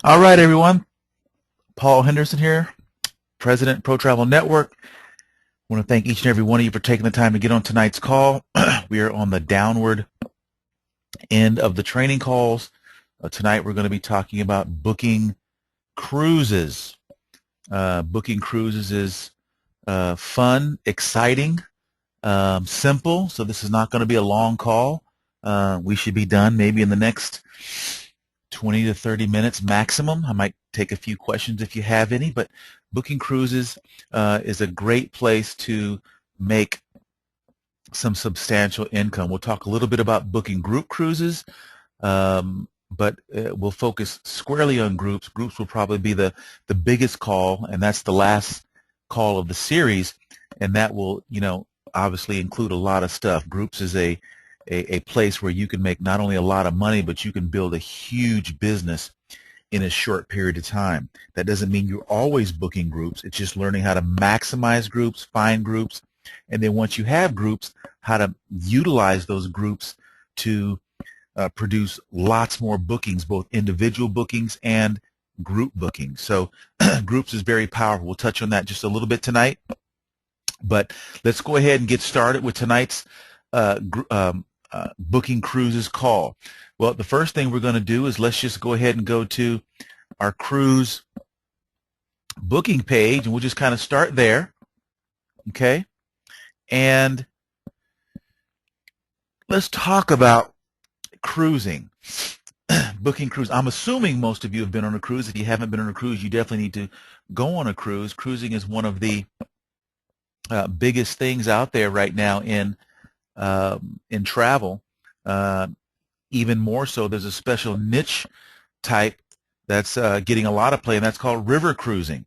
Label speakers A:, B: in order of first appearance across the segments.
A: All right, everyone. Paul Henderson here, President, Pro Travel Network. I want to thank each and every one of you for taking the time to get on tonight's call. We are on the downward end of the training calls. Tonight we're going to be talking about booking cruises. Booking cruises is fun, exciting, simple, so this is not going to be a long call. We should be done maybe in the next 20 to 30 minutes maximum. I might take a few questions if you have any, but booking cruises is a great place to make some substantial income. We'll talk a little bit about booking group cruises, but we'll focus squarely on groups. Groups will probably be the biggest call, and that's the last call of the series, and that will, obviously include a lot of stuff. Groups is a place where you can make not only a lot of money, but you can build a huge business in a short period of time. That doesn't mean you're always booking groups. It's just learning how to maximize groups, find groups, and then once you have groups, how to utilize those groups to produce lots more bookings, both individual bookings and group bookings. So groups is very powerful. We'll touch on that just a little bit tonight. But let's go ahead and get started with tonight's booking cruises call. Well, the first thing we're going to do is let's just go ahead and go to our cruise booking page, and we'll just kind of start there, okay? And let's talk about cruising, booking cruise. I'm assuming most of you have been on a cruise. If you haven't been on a cruise, you definitely need to go on a cruise. Cruising is one of the biggest things out there right now in travel. Even more so, there's a special niche type that's getting a lot of play, and that's called river cruising.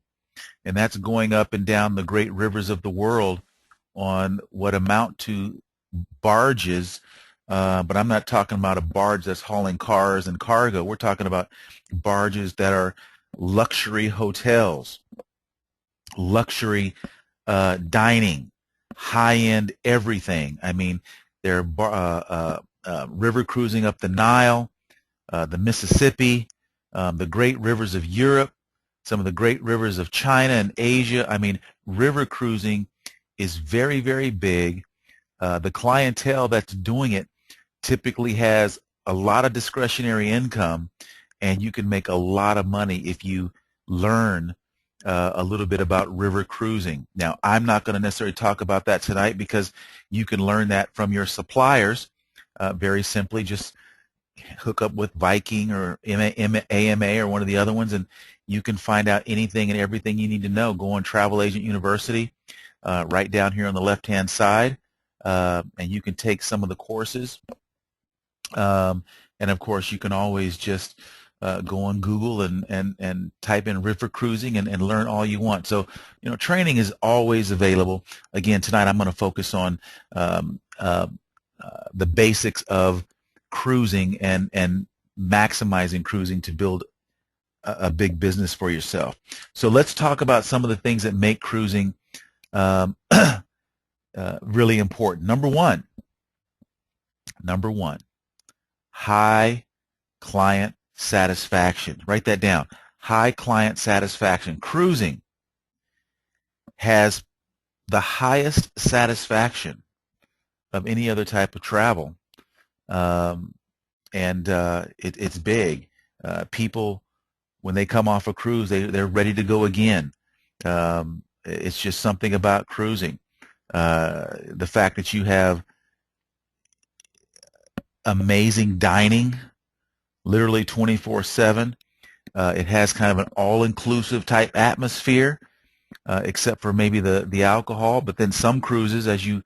A: And that's going up and down the great rivers of the world on what amount to barges, but I'm not talking about a barge that's hauling cars and cargo. We're talking about barges that are luxury hotels, luxury dining, high-end everything. I mean, they're river cruising up the Nile, the Mississippi, the great rivers of Europe, some of the great rivers of China and Asia. I mean, river cruising is very, very big. The clientele that's doing it typically has a lot of discretionary income, and you can make a lot of money if you learn a little bit about river cruising. Now, I'm not going to necessarily talk about that tonight because you can learn that from your suppliers. Very simply, just hook up with Viking or AMA or one of the other ones, and you can find out anything and everything you need to know. Go on Travel Agent University, right down here on the left-hand side, and you can take some of the courses. And of course, you can always just go on Google and type in river cruising and learn all you want. So, training is always available. Again, tonight I'm going to focus on the basics of cruising and maximizing cruising to build a big business for yourself. So let's talk about some of the things that make cruising really important. Number one, high client satisfaction. Write that down. High client satisfaction. Cruising has the highest satisfaction of any other type of travel, and it's big. People, when they come off a cruise, they're ready to go again. It's just something about cruising. The fact that you have amazing dining, literally 24/7. It has kind of an all-inclusive type atmosphere, except for maybe the alcohol. But then some cruises, as you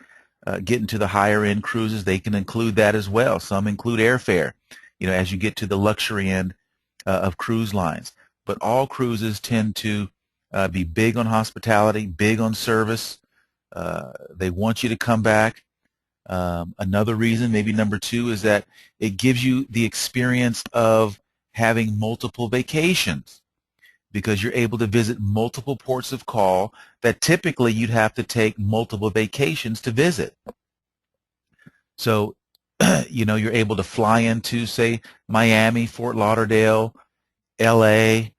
A: get into the higher end cruises, they can include that as well. Some include airfare, as you get to the luxury end of cruise lines. But all cruises tend to be big on hospitality, big on service. They want you to come back. Another reason, maybe number two, is that it gives you the experience of having multiple vacations, because you're able to visit multiple ports of call that typically you'd have to take multiple vacations to visit. So, you're able to fly into, say, Miami, Fort Lauderdale, L.A.,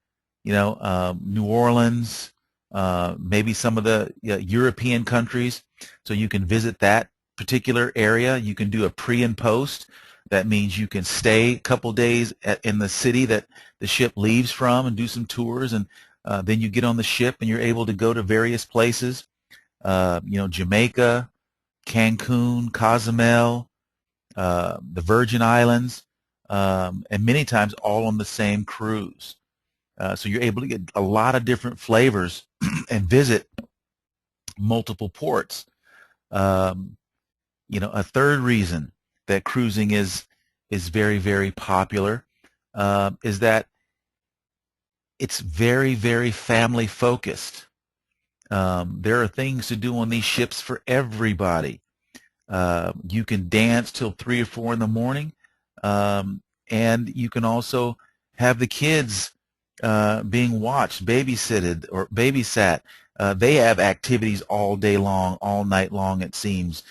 A: New Orleans, maybe some of the European countries. So you can visit that particular area. You can do a pre and post. That means you can stay a couple days in the city that the ship leaves from and do some tours, and then you get on the ship and you're able to go to various places, Jamaica, Cancun, Cozumel, the Virgin Islands, and many times all on the same cruise. So you're able to get a lot of different flavors and visit multiple ports. A third reason that cruising is very, very popular is that it's very, very family focused. There are things to do on these ships for everybody. You can dance till 3 or 4 in the morning, and you can also have the kids being watched, babysitted, or babysat. They have activities all day long, all night long, it seems.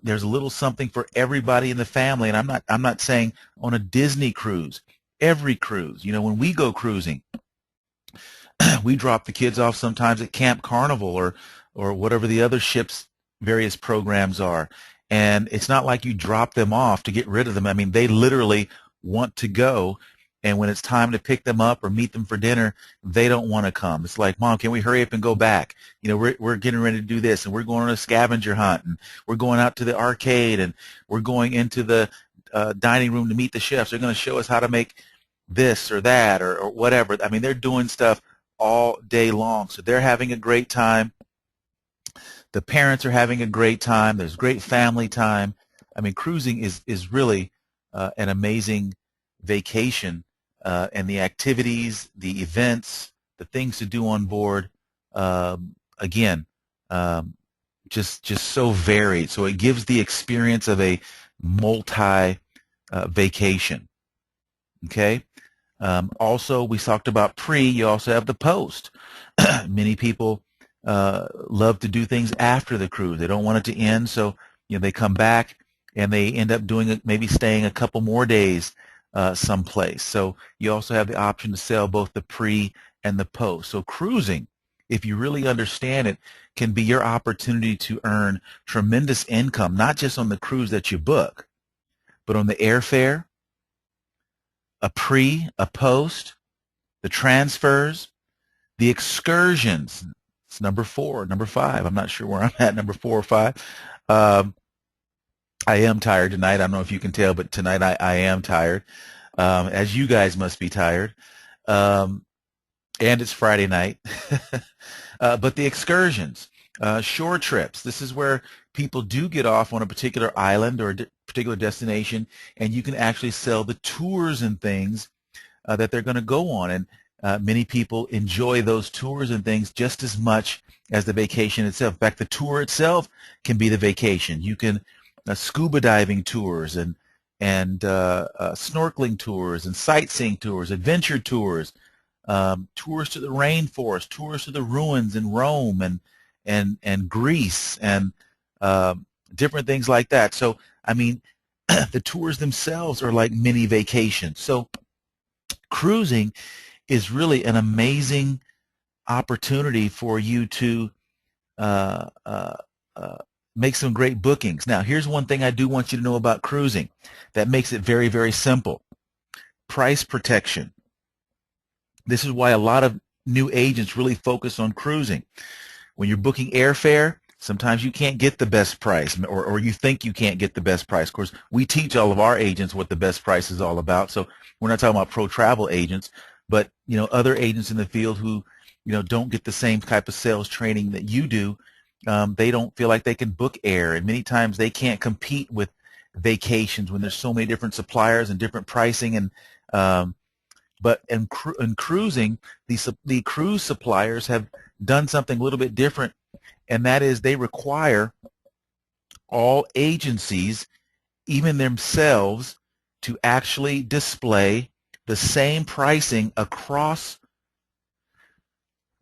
A: There's a little something for everybody in the family, and I'm not saying on a Disney cruise. Every cruise, when we go cruising, we drop the kids off sometimes at Camp Carnival or whatever the other ship's various programs are. And it's not like you drop them off to get rid of them. I mean, they literally want to go. And when it's time to pick them up or meet them for dinner, they don't want to come. It's like, Mom, can we hurry up and go back? We're getting ready to do this, and we're going on a scavenger hunt, and we're going out to the arcade, and we're going into the dining room to meet the chefs. They're going to show us how to make this or that or whatever. I mean, they're doing stuff all day long. So they're having a great time. The parents are having a great time. There's great family time. I mean, cruising is really an amazing vacation, and the activities, the events, the things to do on board, again, just so varied. So it gives the experience of a multi vacation. Okay. Also, we talked about pre. You also have the post. Many people love to do things after the cruise. They don't want it to end, so they come back and they end up doing it, maybe staying a couple more days someplace. So you also have the option to sell both the pre and the post. So cruising, if you really understand it, can be your opportunity to earn tremendous income, not just on the cruise that you book, but on the airfare, a pre, a post, the transfers, the excursions. It's number 4, number 5. I'm not sure where I'm at, number 4 or 5. I am tired tonight. I don't know if you can tell, but tonight I am tired, as you guys must be tired. And it's Friday night. But the excursions, shore trips, this is where people do get off on a particular island or a particular destination, and you can actually sell the tours and things that they're going to go on. And many people enjoy those tours and things just as much as the vacation itself. In fact, the tour itself can be the vacation. You can scuba diving tours and snorkeling tours and sightseeing tours, adventure tours, tours to the rainforest, tours to the ruins in Rome and Greece, and different things like that. So, I mean, the tours themselves are like mini vacations. So cruising is really an amazing opportunity for you to make some great bookings. Now, here's one thing I do want you to know about cruising that makes it very, very simple. Price protection. This is why a lot of new agents really focus on cruising. When you're booking airfare, sometimes you can't get the best price, or you think you can't get the best price. Of course, we teach all of our agents what the best price is all about. So we're not talking about pro travel agents, but other agents in the field who don't get the same type of sales training that you do. They don't feel like they can book air, and many times they can't compete with vacations when there's so many different suppliers and different pricing. And but in cruising, the cruise suppliers have done something a little bit different, and that is they require all agencies, even themselves, to actually display the same pricing across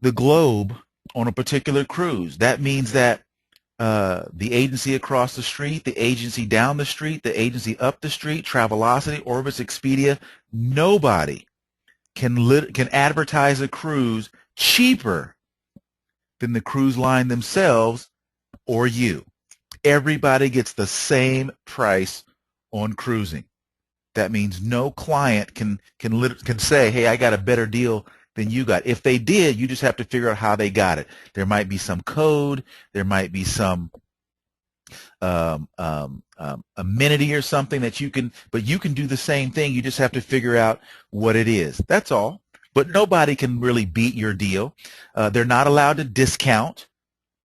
A: the globe on a particular cruise. That means that the agency across the street, the agency down the street, the agency up the street, Travelocity, Orbitz, Expedia, nobody can advertise a cruise cheaper than the cruise line themselves or you. Everybody gets the same price on cruising. That means no client can say, hey, I got a better deal than you got. If they did, you just have to figure out how they got it. There might be some code. There might be some amenity or something that you can, but you can do the same thing. You just have to figure out what it is. That's all. But nobody can really beat your deal. They're not allowed to discount.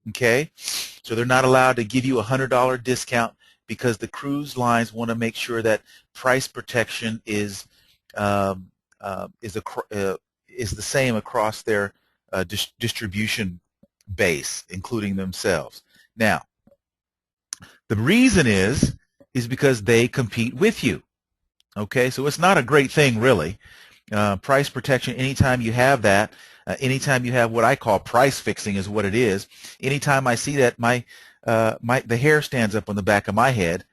A: Okay, so they're not allowed to give you a $100 discount because the cruise lines want to make sure that price protection is the same across their distribution base, including themselves. Now, the reason is because they compete with you. Okay, so it's not a great thing, really. Price protection, anytime you have that, anytime you have what I call price fixing is what it is. Anytime I see that, the hair stands up on the back of my head.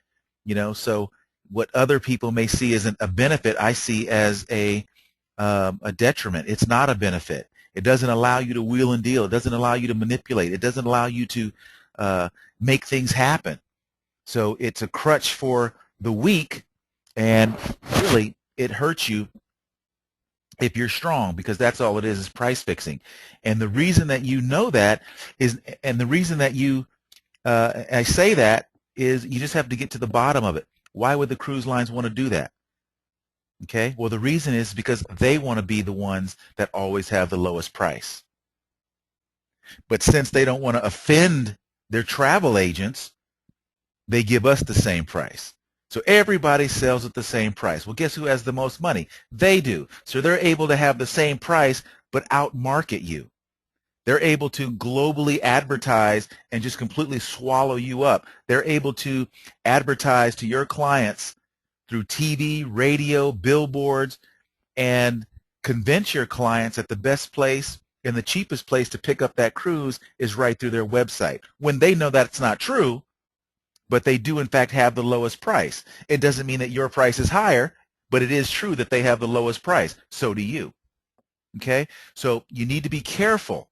A: You know, so what other people may see as a benefit, I see as a detriment. It's not a benefit. It doesn't allow you to wheel and deal. It doesn't allow you to manipulate. It doesn't allow you to make things happen. So it's a crutch for the weak, and really it hurts you if you're strong, because that's all it is price fixing. And the reason that you know that is, and the reason that I say that is you just have to get to the bottom of it. Why would the cruise lines want to do that? Okay, well, the reason is because they want to be the ones that always have the lowest price. But since they don't want to offend their travel agents, they give us the same price. So everybody sells at the same price. Well, guess who has the most money? They do. So they're able to have the same price but outmarket you. They're able to globally advertise and just completely swallow you up. They're able to advertise to your clients through TV, radio, billboards, and convince your clients that the best place and the cheapest place to pick up that cruise is right through their website, when they know that's not true, but they do in fact have the lowest price. It doesn't mean that your price is higher, but it is true that they have the lowest price. So do you. Okay? So you need to be careful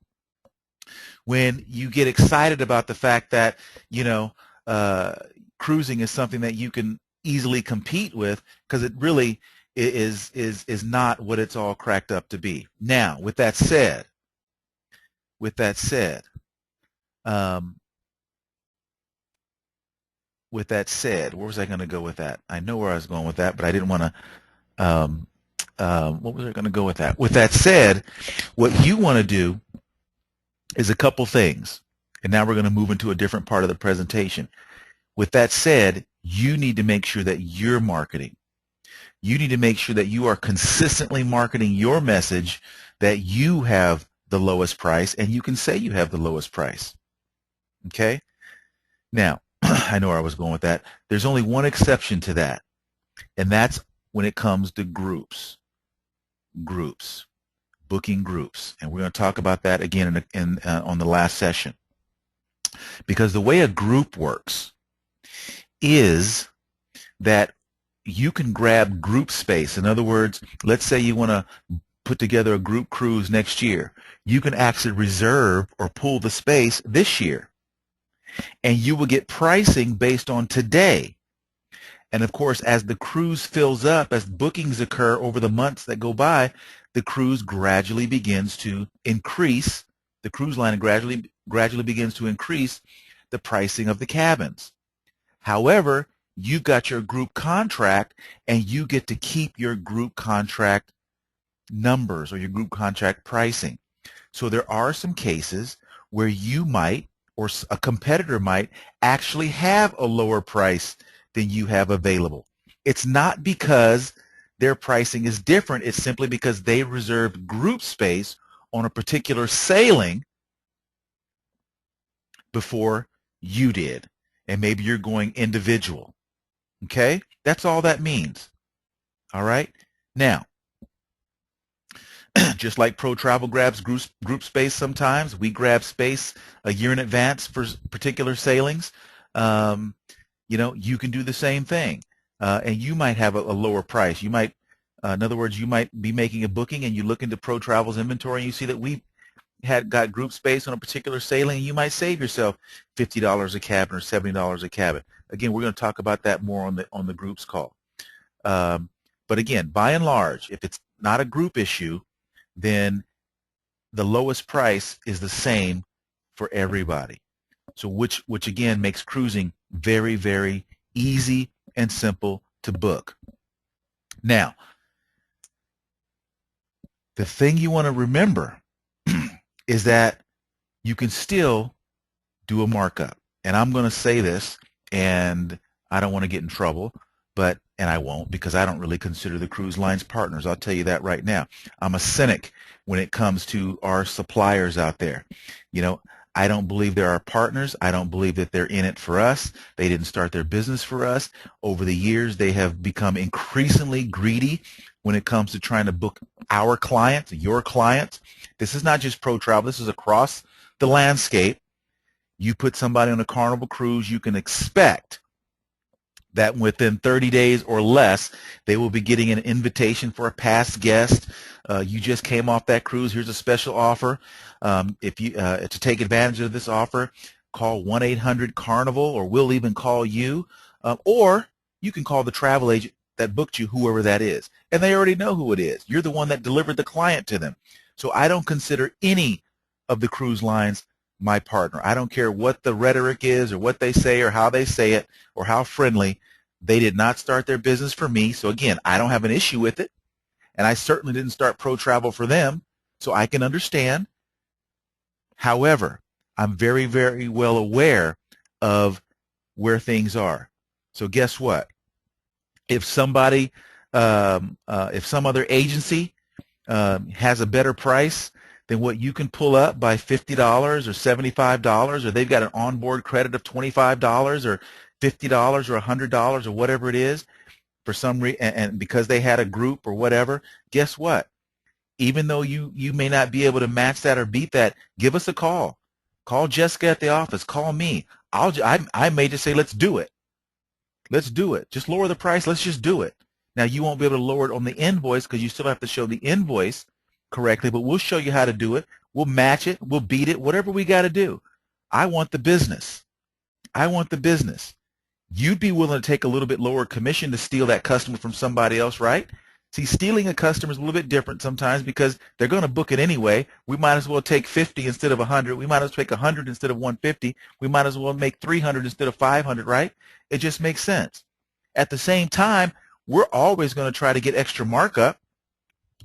A: when you get excited about the fact that, you know, cruising is something that you can easily compete with, because it really is not what it's all cracked up to be. Now, with that said, where was I going to go with that? I know where I was going with that, but I didn't want to. What was I going to go with that? With that said, what you want to do is a couple things, and now we're going to move into a different part of the presentation. With that said, you need to make sure that you're marketing. You need to make sure that you are consistently marketing your message, that you have the lowest price, and you can say you have the lowest price. Okay? Now, I know where I was going with that. There's only one exception to that, and that's when it comes to groups. Booking groups. And we're going to talk about that again on the last session. Because the way a group works is that you can grab group space. In other words, let's say you want to put together a group cruise next year. You can actually reserve or pool the space this year. And you will get pricing based on today. And of course, as the cruise fills up, as bookings occur over the months that go by, the cruise gradually begins to increase. The cruise line gradually begins to increase the pricing of the cabins. However, you've got your group contract, and you get to keep your group contract numbers or your group contract pricing. So there are some cases where you might, or a competitor might, actually have a lower price than you have available. It's not because their pricing is different. It's simply because they reserved group space on a particular sailing before you did. And maybe you're going individual. Okay? That's all that means. All right? Now, just like Pro Travel grabs group space sometimes, we grab space a year in advance for particular sailings. You know, you can do the same thing. And you might have a lower price. You might In other words, you might be making a booking and you look into Pro Travel's inventory and you see that we got group space on a particular sailing, and you might save yourself $50 a cabin or $70 a cabin. Again, we're going to talk about that more on the groups call. But again, by and large, if it's not a group issue, then the lowest price is the same for everybody. So which again makes cruising very, very easy and simple to book. Now, the thing you want to remember is that you can still do a markup. And I'm going to say this, and I don't want to get in trouble, and I won't, because I don't really consider the cruise lines partners. I'll tell you that right now. I'm a cynic when it comes to our suppliers out there. You know, I don't believe they're our partners. I don't believe that they're in it for us. They didn't start their business for us. Over the years, they have become increasingly greedy when it comes to trying to book our clients, your clients. This is not just Pro Travel. This is across the landscape. You put somebody on a Carnival cruise, you can expect that within 30 days or less, they will be getting an invitation for a past guest. You just came off that cruise. Here's a special offer. If you to take advantage of this offer, call 1-800-CARNIVAL, or we'll even call you. Or you can call the travel agent that booked you, whoever that is. And they already know who it is. You're the one that delivered the client to them. So I don't consider any of the cruise lines my partner. I don't care what the rhetoric is or what they say or how they say it or how friendly. They did not start their business for me. So again, I don't have an issue with it. And I certainly didn't start Pro Travel for them. So I can understand. However, I'm very, very well aware of where things are. So guess what? If somebody, if some other agency has a better price than what you can pull up by $50 or $75, or they've got an onboard credit of $25 or $50 or $100 or whatever it is, for some reason, and because they had a group or whatever, guess what? Even though you may not be able to match that or beat that, give us a call. Call Jessica at the office. Call me. I may just say, let's do it. Let's do it. Just lower the price. Let's just do it. Now, you won't be able to lower it on the invoice because you still have to show the invoice correctly, but we'll show you how to do it. We'll match it. We'll beat it. Whatever we got to do. I want the business. I want the business. You'd be willing to take a little bit lower commission to steal that customer from somebody else, right? See, stealing a customer is a little bit different sometimes because they're going to book it anyway. We might as well take 50 instead of 100. We might as well take 100 instead of 150. We might as well make 300 instead of 500, right? It just makes sense. At the same time, we're always going to try to get extra markup.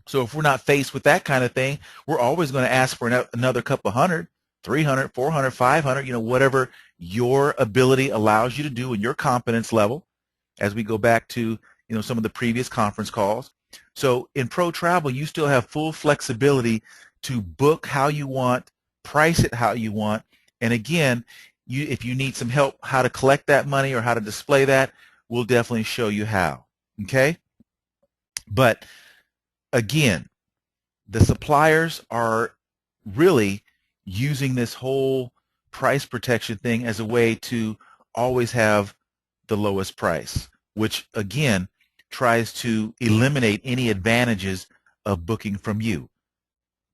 A: So if we're not faced with that kind of thing, we're always going to ask for another couple hundred, 300, 400, 500, whatever your ability allows you to do and your competence level, as we go back to some of the previous conference calls. So in Pro Travel, you still have full flexibility to book how you want, price it how you want, and again, if you need some help how to collect that money or how to display that, we'll definitely show you how. Okay? But again, the suppliers are really using this whole price protection thing as a way to always have the lowest price, which again tries to eliminate any advantages of booking from you.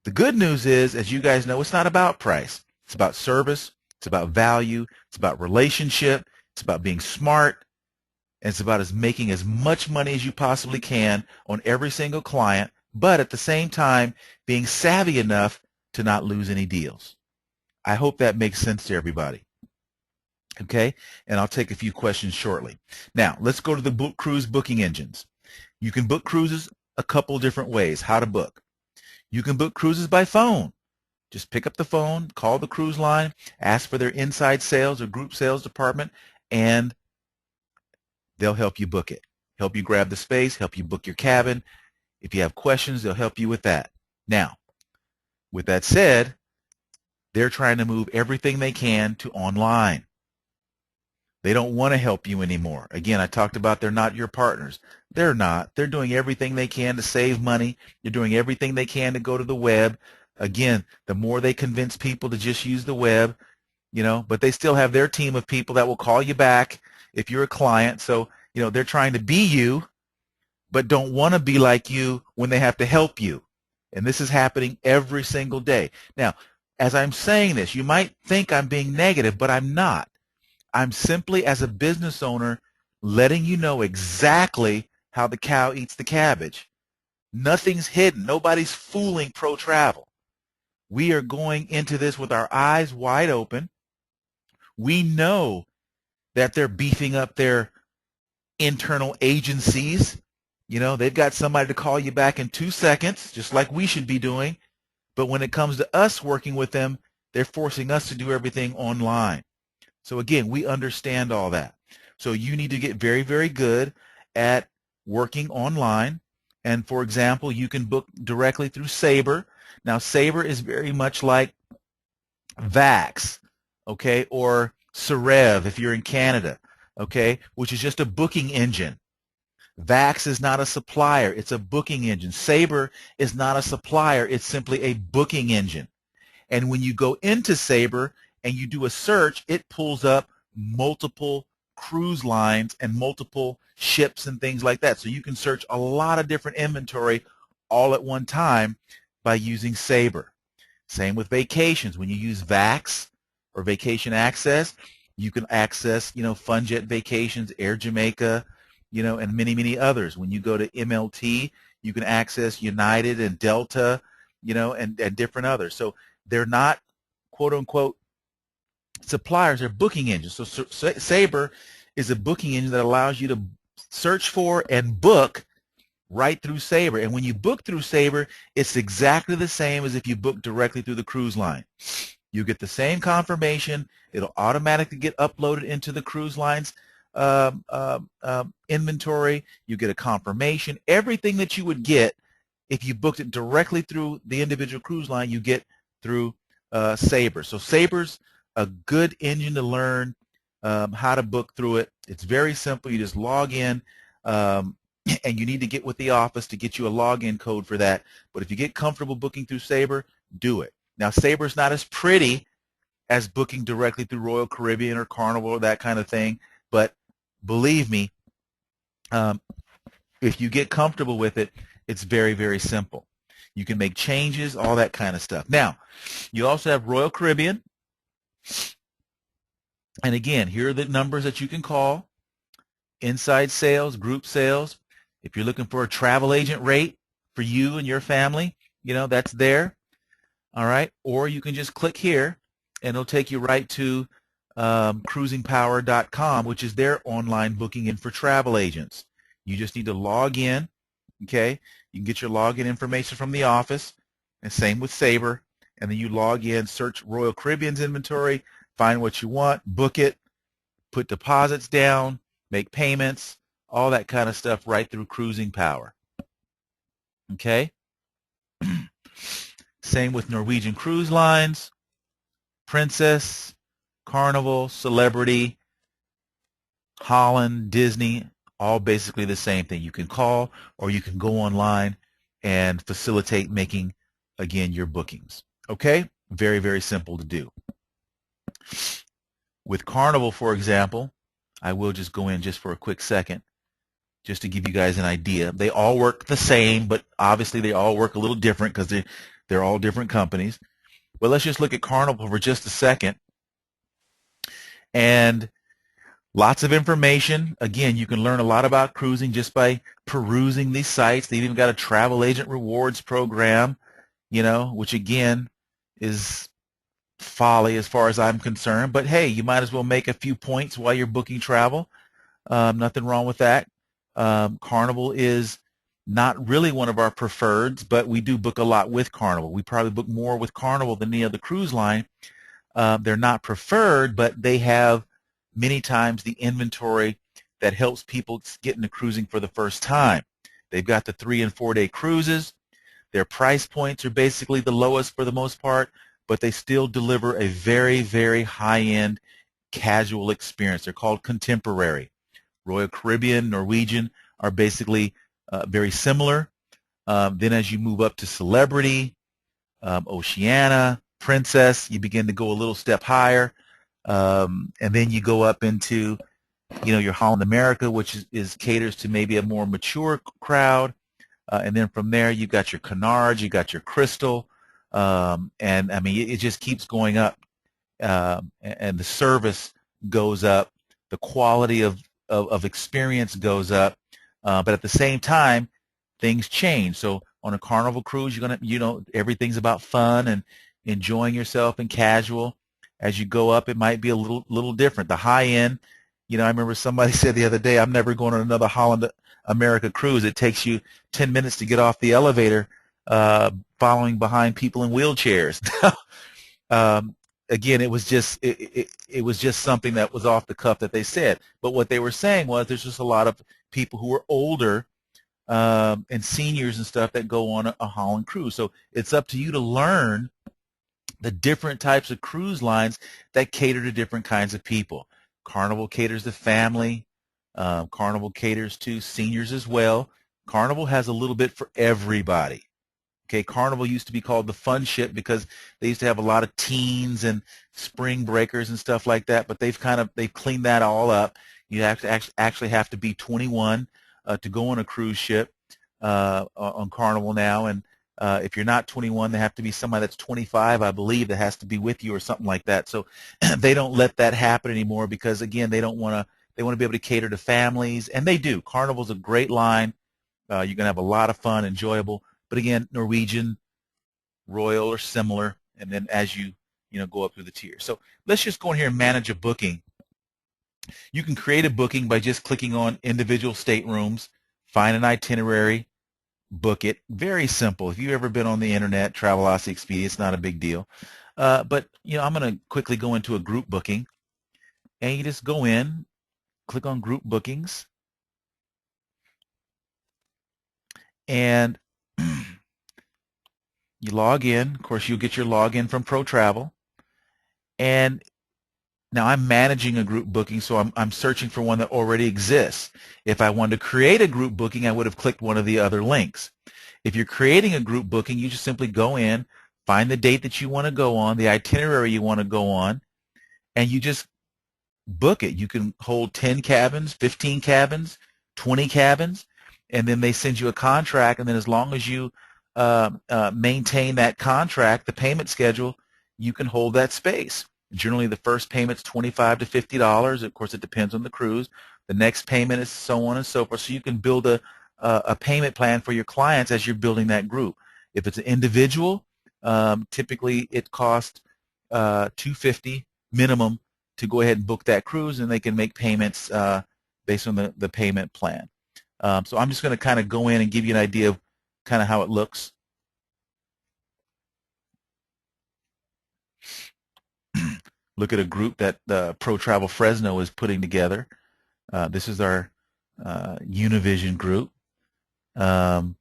A: The good news is, as you guys know, it's not about price. It's about service. It's about value. It's about relationship. It's about being smart. And it's about making as much money as you possibly can on every single client, but at the same time being savvy enough to not lose any deals. I hope that makes sense to everybody. Okay, and I'll take a few questions shortly. Now, let's go to the cruise booking engines. You can book cruises a couple different ways, how to book. You can book cruises by phone. Just pick up the phone, call the cruise line, ask for their inside sales or group sales department, and they'll help you book it, help you grab the space, help you book your cabin. If you have questions, they'll help you with that. Now, with that said, they're trying to move everything they can to online. They don't want to help you anymore. Again, I talked about they're not your partners. They're not. They're doing everything they can to save money. They're doing everything they can to go to the web. Again, the more they convince people to just use the web, but they still have their team of people that will call you back if you're a client. So, they're trying to be you, but don't want to be like you when they have to help you. And this is happening every single day. Now, as I'm saying this, you might think I'm being negative, but I'm not. I'm simply, as a business owner, letting you know exactly how the cow eats the cabbage. Nothing's hidden. Nobody's fooling ProTravel. We are going into this with our eyes wide open. We know that they're beefing up their internal agencies. You know, they've got somebody to call you back in 2 seconds, just like we should be doing. But when it comes to us working with them, they're forcing us to do everything online. So again, we understand all that. So you need to get very, very good at working online. And for example, you can book directly through Sabre. Now, Sabre is very much like Vax, okay, or Cerev if you're in Canada, okay, which is just a booking engine. Vax is not a supplier. It's a booking engine. Sabre is not a supplier. It's simply a booking engine. And when you go into Sabre and you do a search, it pulls up multiple cruise lines and multiple ships and things like that. So you can search a lot of different inventory all at one time by using Sabre. Same with vacations. When you use Vax or Vacation Access, you can access, Funjet Vacations, Air Jamaica, and many, many others. When you go to MLT, you can access United and Delta, and different others. So they're not, quote unquote, suppliers, they're booking engines. So Sabre is a booking engine that allows you to search for and book right through Sabre. And when you book through Sabre, it's exactly the same as if you book directly through the cruise line. You get the same confirmation. It'll automatically get uploaded into the cruise line's inventory. You get a confirmation. Everything that you would get if you booked it directly through the individual cruise line, you get through Sabre. So Sabre's a good engine to learn how to book through it. It's very simple. You just log in, and you need to get with the office to get you a login code for that. But if you get comfortable booking through Sabre, do it. Now, Sabre's not as pretty as booking directly through Royal Caribbean or Carnival or that kind of thing, but believe me, if you get comfortable with it, it's very, very simple. You can make changes, all that kind of stuff. Now, you also have Royal Caribbean. And again, here are the numbers that you can call. Inside sales, group sales. If you're looking for a travel agent rate for you and your family, that's there. All right. Or you can just click here, and it'll take you right to cruisingpower.com, which is their online booking in for travel agents. You just need to log in. Okay. You can get your login information from the office, and same with Sabre. And then you log in, search Royal Caribbean's inventory, find what you want, book it, put deposits down, make payments, all that kind of stuff right through Cruising Power. Okay? Same with Norwegian Cruise Lines, Princess, Carnival, Celebrity, Holland, Disney, all basically the same thing. You can call or you can go online and facilitate making, again, your bookings. Okay? Very, very simple to do. With Carnival, for example, I will just go in just for a quick second, just to give you guys an idea. They all work the same, but obviously they all work a little different because they're all different companies. But let's just look at Carnival for just a second. And lots of information. Again, you can learn a lot about cruising just by perusing these sites. They've even got a travel agent rewards program, which again is folly as far as I'm concerned. But hey, you might as well make a few points while you're booking travel. Nothing wrong with that. Carnival is not really one of our preferreds, but we do book a lot with Carnival. We probably book more with Carnival than any other cruise line. They're not preferred, but they have many times the inventory that helps people get into cruising for the first time. They've got the 3- and 4-day cruises. Their price points are basically the lowest for the most part, but they still deliver a very, very high-end casual experience. They're called contemporary. Royal Caribbean, Norwegian are basically very similar. Then as you move up to Celebrity, Oceania, Princess, you begin to go a little step higher. And then you go up into your Holland America, which is caters to maybe a more mature crowd. And then from there, you've got your Canards, you got your Crystal, and I mean, it just keeps going up, and the service goes up, the quality of experience goes up, but at the same time, things change. So on a Carnival cruise, you're gonna, everything's about fun and enjoying yourself and casual. As you go up, it might be a little different. The high end, I remember somebody said the other day, I'm never going on another Holland America cruise. It takes you 10 minutes to get off the elevator, following behind people in wheelchairs. um, Again, it was just something that was off the cuff that they said. But what they were saying was there's just a lot of people who are older, and seniors and stuff that go on a Holland cruise. So it's up to you to learn the different types of cruise lines that cater to different kinds of people. Carnival caters to family. Carnival caters to seniors as well. Carnival has a little bit for everybody. Okay, Carnival used to be called the Fun Ship because they used to have a lot of teens and spring breakers and stuff like that, but they've cleaned that all up. You have to actually have to be 21 to go on a cruise ship on Carnival now, and if you're not 21, they have to be somebody that's 25, I believe, that has to be with you or something like that. So they don't let that happen anymore because, again, they want to be able to cater to families, and they do. Carnival's a great line. You're going to have a lot of fun, enjoyable. But again, Norwegian, Royal, or similar, and then as you go up through the tiers. So let's just go in here and manage a booking. You can create a booking by just clicking on individual staterooms, find an itinerary, book it. Very simple. If you've ever been on the internet, Travelocity, Expedia, it's not a big deal. But I'm going to quickly go into a group booking, and you just go in, click on group bookings, and you log in. Of course, you'll get your login from ProTravel. And now I'm managing a group booking, so I'm searching for one that already exists. If I wanted to create a group booking, I would have clicked one of the other links. If you're creating a group booking, you just simply go in, find the date that you want to go on, the itinerary you want to go on, and you just book it. You can hold 10 cabins, 15 cabins, 20 cabins, and then they send you a contract, and then as long as you maintain that contract, the payment schedule, you can hold that space. Generally, the first payment's $25 to $50. Of course, it depends on the cruise. The next payment is so on and so forth. So you can build a payment plan for your clients as you're building that group. If it's an individual, typically it costs $250 minimum to go ahead and book that cruise, and they can make payments based on the payment plan. So I'm just going to kind of go in and give you an idea of kind of how it looks. Look at a group that ProTravel Fresno is putting together. This is our Univision group. So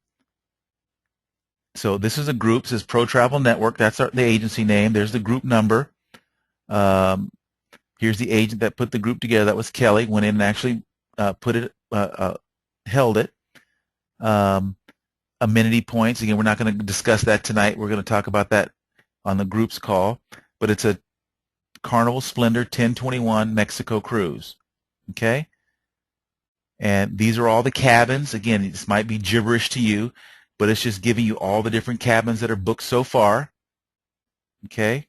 A: this is a group. It says ProTravel Network. That's the agency name. There's the group number. Here's the agent that put the group together. That was Kelly. Went in and actually held it. Amenity points. Again, we're not going to discuss that tonight. We're going to talk about that on the group's call. But it's a Carnival Splendor 1021 Mexico cruise. Okay? And these are all the cabins. Again, this might be gibberish to you, but it's just giving you all the different cabins that are booked so far. Okay?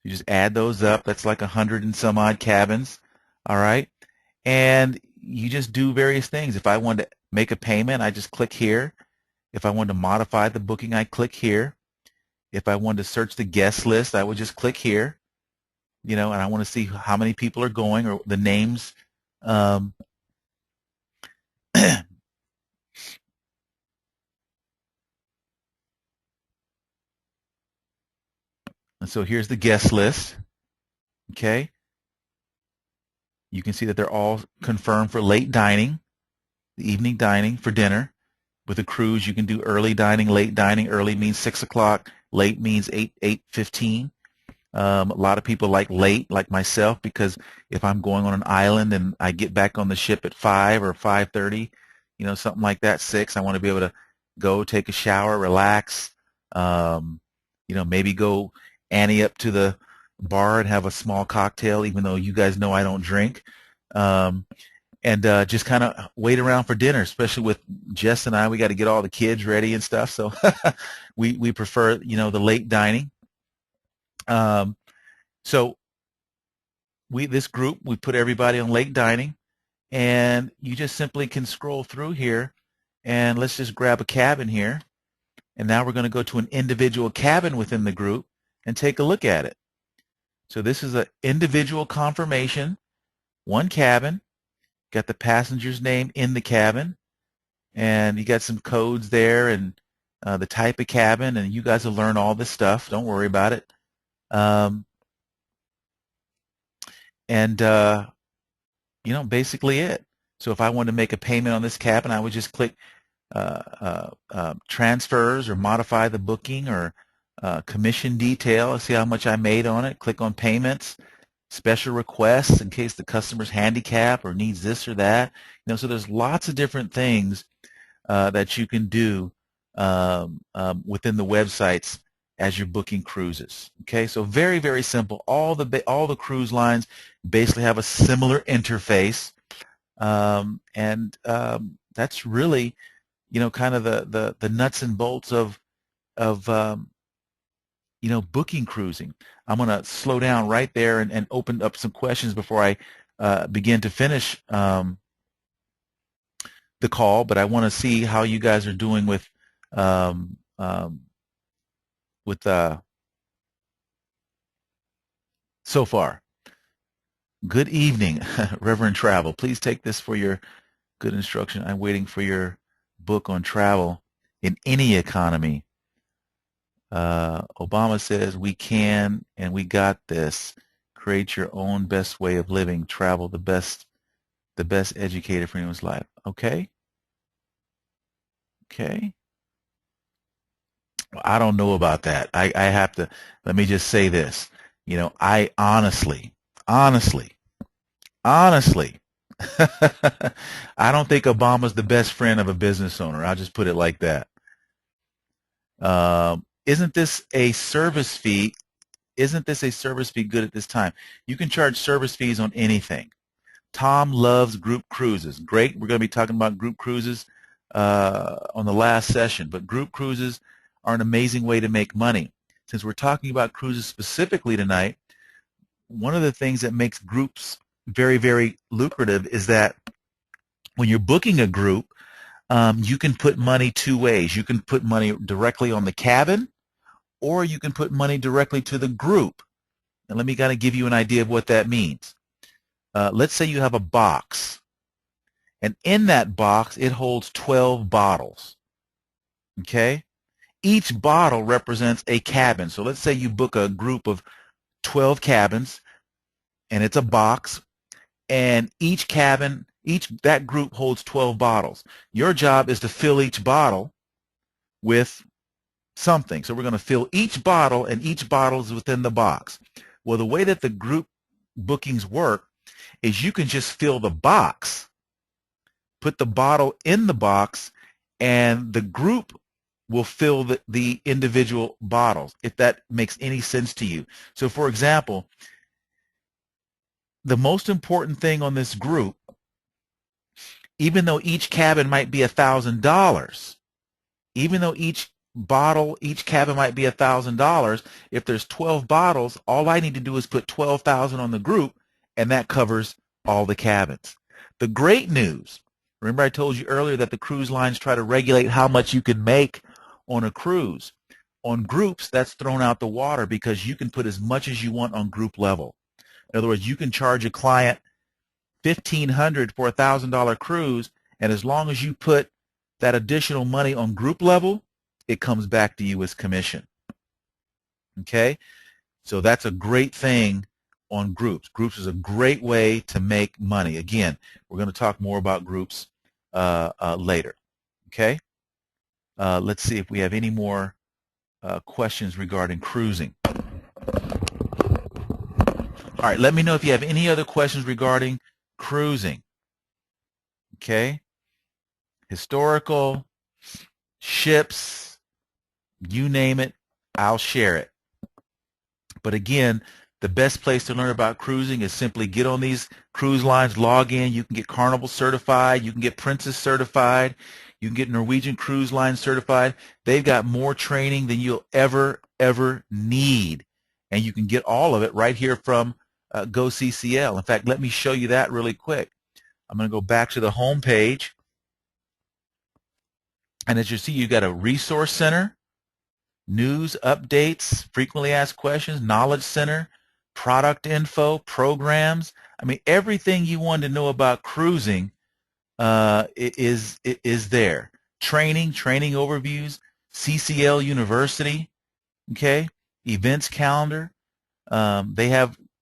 A: You just add those up. That's like 100 and some odd cabins. All right? And you just do various things. If I want to make a payment, I just click here. If I want to modify the booking, I click here. If I want to search the guest list, I would just click here. And I want to see how many people are going or the names. And so here's the guest list. Okay. You can see that they're all confirmed for late dining, the evening dining for dinner. With a cruise, you can do early dining, late dining. Early means 6 o'clock. Late means 8:15. A lot of people like late, like myself, because if I'm going on an island and I get back on the ship at 5 or 5:30, something like that, 6, I want to be able to go take a shower, relax, maybe go ante up to the bar and have a small cocktail, even though you guys know I don't drink. And just kind of wait around for dinner, especially with Jess and I. We got to get all the kids ready and stuff. So we prefer, the late dining. Um, so this group, we put everybody on late dining, and you just simply can scroll through here, and let's just grab a cabin here. And now we're going to go to an individual cabin within the group and take a look at it. So this is an individual confirmation, one cabin, got the passenger's name in the cabin, and you got some codes there and the type of cabin, and you guys will learn all this stuff. Don't worry about it. Basically it. So if I wanted to make a payment on this cabin, I would just click transfers or modify the booking or commission detail. See how much I made on it. Click on payments, special requests in case the customer's handicapped or needs this or that. So there's lots of different things that you can do within the websites as you're booking cruises. Okay, so very, very simple. All the cruise lines basically have a similar interface, and that's really, kind of the nuts and bolts of booking cruising. I'm going to slow down right there and open up some questions before I begin to finish the call, but I want to see how you guys are doing with so far. Good evening, Reverend Travel. Please take this for your good instruction. I'm waiting for your book on travel in any economy. Obama says we can and we got this. Create your own best way of living. Travel the best educated for anyone's life. Okay. Okay. Well, I don't know about that. I have to, let me just say this. I honestly, I don't think Obama's the best friend of a business owner. I'll just put it like that. Isn't this a service fee? Isn't this a service fee good at this time? You can charge service fees on anything. Tom loves group cruises. Great. We're going to be talking about group cruises on the last session, but group cruises are an amazing way to make money. Since we're talking about cruises specifically tonight, one of the things that makes groups very, very lucrative is that when you're booking a group, you can put money two ways. You can put money directly on the cabin, or you can put money directly to the group. And let me kind of give you an idea of what that means. Let's say you have a box, and in that box it holds 12 bottles. Okay? Each bottle represents a cabin. So let's say you book a group of 12 cabins, and it's a box, and that group holds 12 bottles. Your job is to fill each bottle with something. So we're going to fill each bottle, and each bottle is within the box. Well, the way that the group bookings work is you can just fill the box, put the bottle in the box, and the group will fill the individual bottles, if that makes any sense to you. So, for example, the most important thing on this group, even though each cabin might be $1,000, even though each cabin might be $1,000, if there's 12 bottles, all I need to do is put 12,000 on the group, and that covers all the cabins. The great news, remember I told you earlier that the cruise lines try to regulate how much you can make on a cruise. On groups, that's thrown out the water because you can put as much as you want on group level. In other words, you can charge a client $1,500 for a $1,000 cruise, and as long as you put that additional money on group level, it comes back to you as commission. Okay? So that's a great thing on groups. Groups is a great way to make money. Again, we're going to talk more about groups later. Okay? Let's see if we have any more questions regarding cruising. All right, let me know if you have any other questions regarding cruising. Okay? Historical, ships, you name it, I'll share it. But again, The best place to learn about cruising is simply get on these cruise lines, log in. You can get Carnival certified. You can get Princess certified. You can get Norwegian Cruise Line certified. They've got more training than you'll ever need. And you can get all of it right here from GoCCL. In fact, let me show you that really quick. I'm going to go back to the home page. And as you see, you've got a resource center, news, updates, frequently asked questions, knowledge center, product info, programs. I mean, everything you want to know about cruising is there. Training overviews, CCL University, okay, events calendar.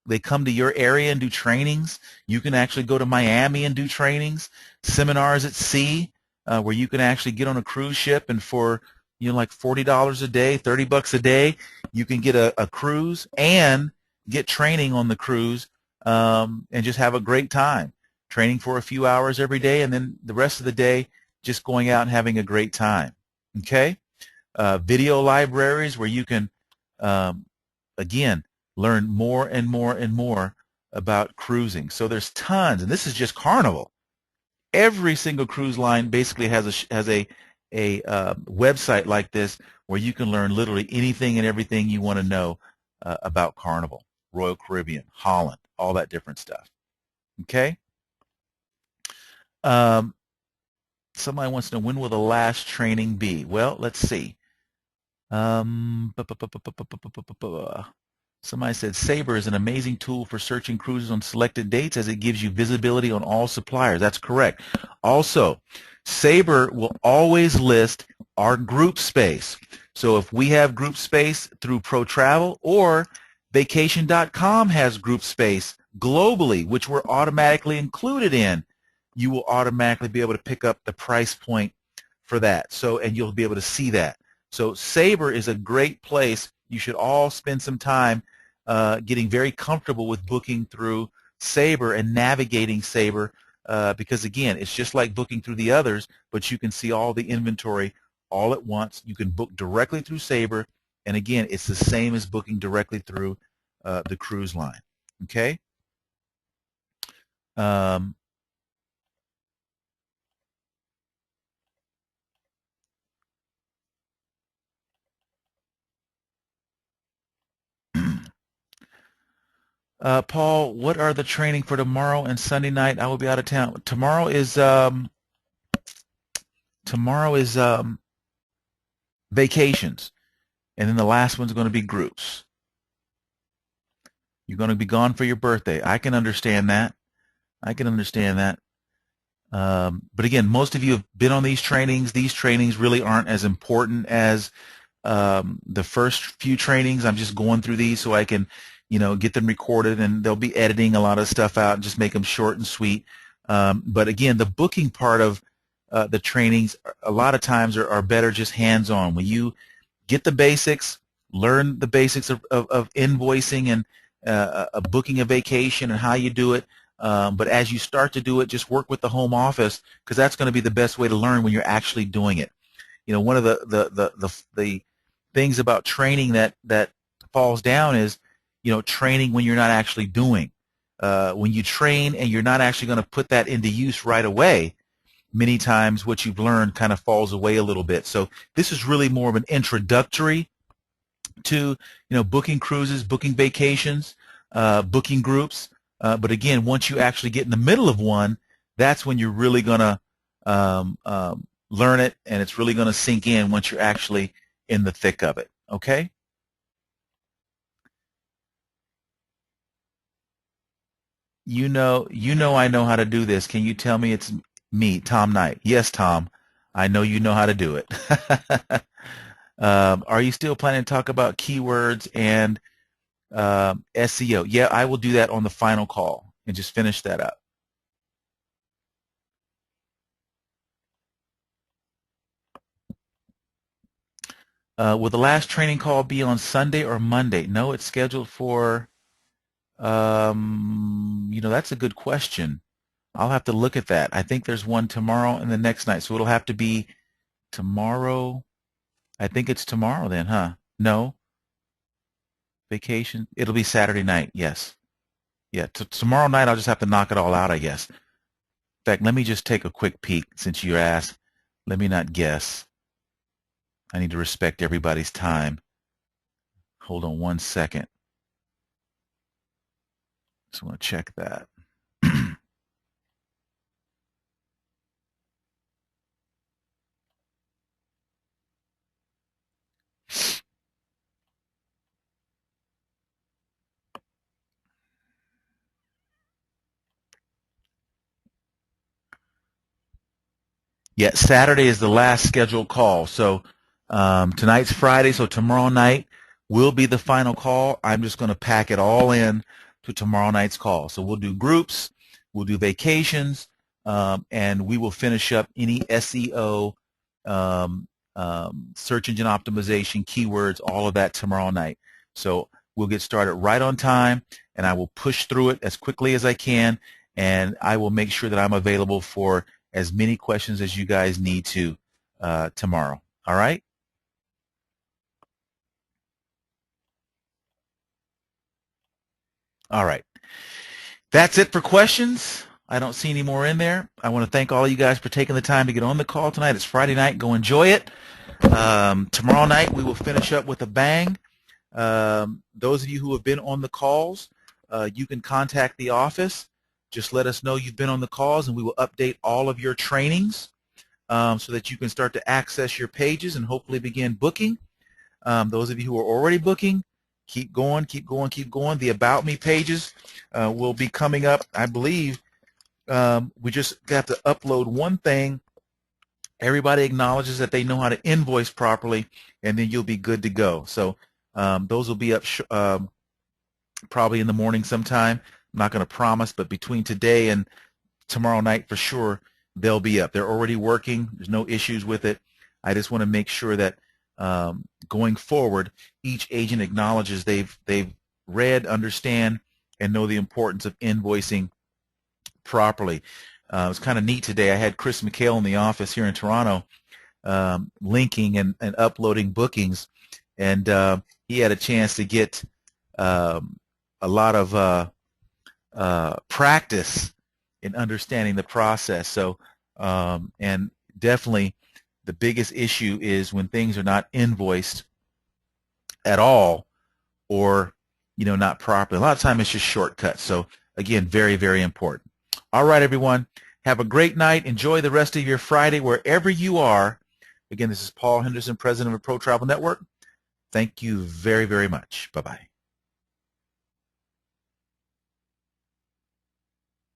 A: They come to your area and do trainings. You can actually go to Miami and do trainings, seminars at sea, where you can actually get on a cruise ship, and for like $40 a day, $30 a day, you can get a cruise and get training on the cruise, and just have a great time. Training for a few hours every day, and then the rest of the day just going out and having a great time. Okay? Video libraries where you can, again, learn more and more about cruising. So there's tons, and this is just Carnival. Every single cruise line basically has a website like this where you can learn literally anything and everything you want to know about Carnival, Royal Caribbean, Holland, all that different stuff. Okay? Somebody wants to know, when will the last training be? Well, let's see. Somebody said Sabre is an amazing tool for searching cruises on selected dates, as it gives you visibility on all suppliers. That's correct. Also, Sabre will always list our group space. So if we have group space through ProTravel, or Vacation.com has group space globally, which we're automatically included in, you will automatically be able to pick up the price point for that. So, and you'll be able to see that. So Sabre is a great place. You should all spend some time getting very comfortable with booking through Sabre and navigating Sabre, because again, it's just like booking through the others, but you can see all the inventory all at once. You can book directly through Sabre, and again, it's the same as booking directly through the cruise line. Okay? Paul, what are the training for tomorrow and Sunday night? I will be out of town. Tomorrow is vacations, and then the last one's going to be groups. You're going to be gone for your birthday. I can understand that. I can understand that. But again, most of you have been on these trainings. These trainings really aren't as important as the first few trainings. I'm just going through these so I can, get them recorded, and they'll be editing a lot of stuff out and just make them short and sweet. But again, the booking part of the trainings a lot of times are better just hands-on. When you get the basics, learn the basics of invoicing and booking a vacation and how you do it. But as you start to do it, just work with the home office, because that's going to be the best way to learn when you're actually doing it. One of the things about training that falls down is, training when you're not actually doing. When you train and you're not actually going to put that into use right away, many times what you've learned kind of falls away a little bit. So this is really more of an introductory to, booking cruises, booking vacations, booking groups. But again, once you actually get in the middle of one, that's when you're really going to learn it, and it's really going to sink in once you're actually in the thick of it. Okay? I know how to do this. Can you tell me it's me, Tom Knight? Yes, Tom. I know you know how to do it. Are you still planning to talk about keywords and SEO? Yeah, I will do that on the final call and just finish that up. Will the last training call be on Sunday or Monday? No, it's scheduled for, that's a good question. I'll have to look at that. I think there's one tomorrow and the next night, so it'll have to be tomorrow. I think it's tomorrow then, huh? No. Vacation? It'll be Saturday night, yes. Yeah, tomorrow night I'll just have to knock it all out, I guess. In fact, let me just take a quick peek since you asked. Let me not guess. I need to respect everybody's time. Hold on one second. Just want to check that. Yeah, Saturday is the last scheduled call. So tonight's Friday, so tomorrow night will be the final call. I'm just going to pack it all in to tomorrow night's call. So we'll do groups, we'll do vacations, and we will finish up any SEO, search engine optimization, keywords, all of that tomorrow night. So we'll get started right on time, and I will push through it as quickly as I can, and I will make sure that I'm available for as many questions as you guys need to tomorrow. All right? All right. That's it for questions. I don't see any more in there. I want to thank all of you guys for taking the time to get on the call tonight. It's Friday night. Go enjoy it. Tomorrow night we will finish up with a bang. Those of you who have been on the calls, you can contact the office. Just let us know you've been on the calls, and we will update all of your trainings so that you can start to access your pages and hopefully begin booking. Those of you who are already booking, keep going, keep going, keep going. The About Me pages will be coming up, I believe. We just have to upload one thing. Everybody acknowledges that they know how to invoice properly, and then you'll be good to go. So those will be up probably in the morning sometime. I'm not going to promise, but between today and tomorrow night for sure, they'll be up. They're already working. There's no issues with it. I just want to make sure that going forward, each agent acknowledges they've read, understand, and know the importance of invoicing properly. It was kind of neat today. I had Chris McHale in the office here in Toronto linking and uploading bookings, and he had a chance to get a lot of practice in understanding the process. So, and definitely the biggest issue is when things are not invoiced at all, or not properly. A lot of time it's just shortcuts. So again, very, very important. All right, everyone. Have a great night. Enjoy the rest of your Friday wherever you are. Again, this is Paul Henderson, president of Pro Travel Network. Thank you very, very much. Bye-bye.